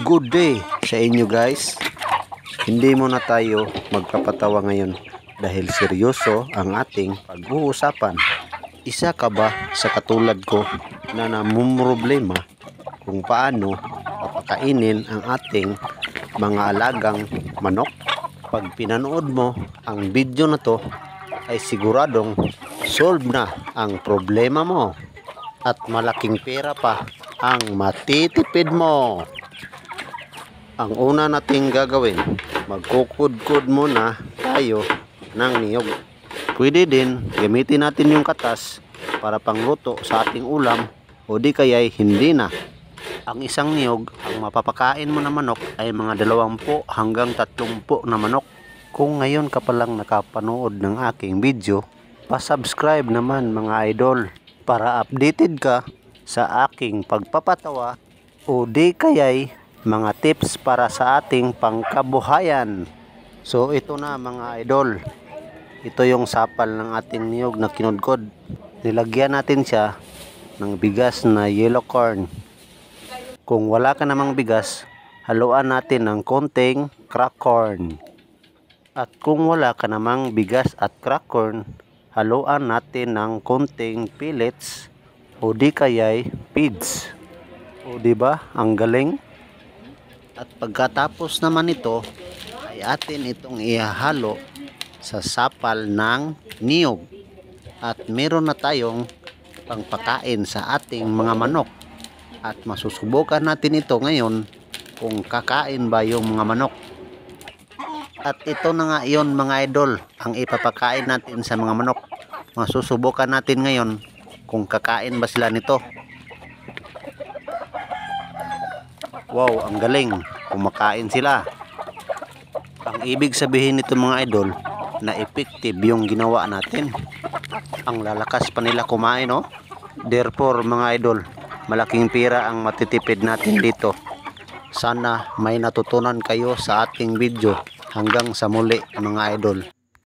Good day sa inyo guys. Hindi muna tayo magpapatawa ngayon dahil seryoso ang ating pag-uusapan. Isa ka ba sa katulad ko na namumroblema kung paano papakainin ang ating mga alagang manok? Pag pinanood mo ang video na to ay siguradong solve na ang problema mo at malaking pera pa ang matitipid mo. Ang una nating gagawin, magkukudkod muna tayo ng niyog. Pwede din gamitin natin yung katas para pangluto sa ating ulam o di kaya'y hindi na. Ang isang niyog, ang mapapakain mo na manok ay mga 20 hanggang 30 na manok. Kung ngayon ka palang nakapanood ng aking video, pa-subscribe naman mga idol para updated ka sa aking pagpapatawa o di kaya'y mga tips para sa ating pangkabuhayan. So ito na mga idol, ito yung sapal ng ating niyog na kinudkod. Nilagyan natin siya ng bigas na yellow corn. Kung wala ka namang bigas, haluan natin ng konting crack corn. At kung wala ka namang bigas at crack corn, haluan natin ng konting pellets o di kaya'y feeds. O diba, ang galing? At pagkatapos naman ito ay atin itong ihahalo sa sapal ng niyog. At meron na tayong pangpakain sa ating mga manok. At masusubukan natin ito ngayon kung kakain ba yung mga manok. At ito na nga yon mga idol, ang ipapakain natin sa mga manok. Masusubukan natin ngayon kung kakain ba sila nito. Wow, ang galing, kumakain sila. Ang ibig sabihin nito mga idol, na effective yung ginawa natin. Ang lalakas pa nila kumain, no? Therefore mga idol, malaking pera ang matitipid natin dito. Sana may natutunan kayo sa ating video. Hanggang sa muli mga idol.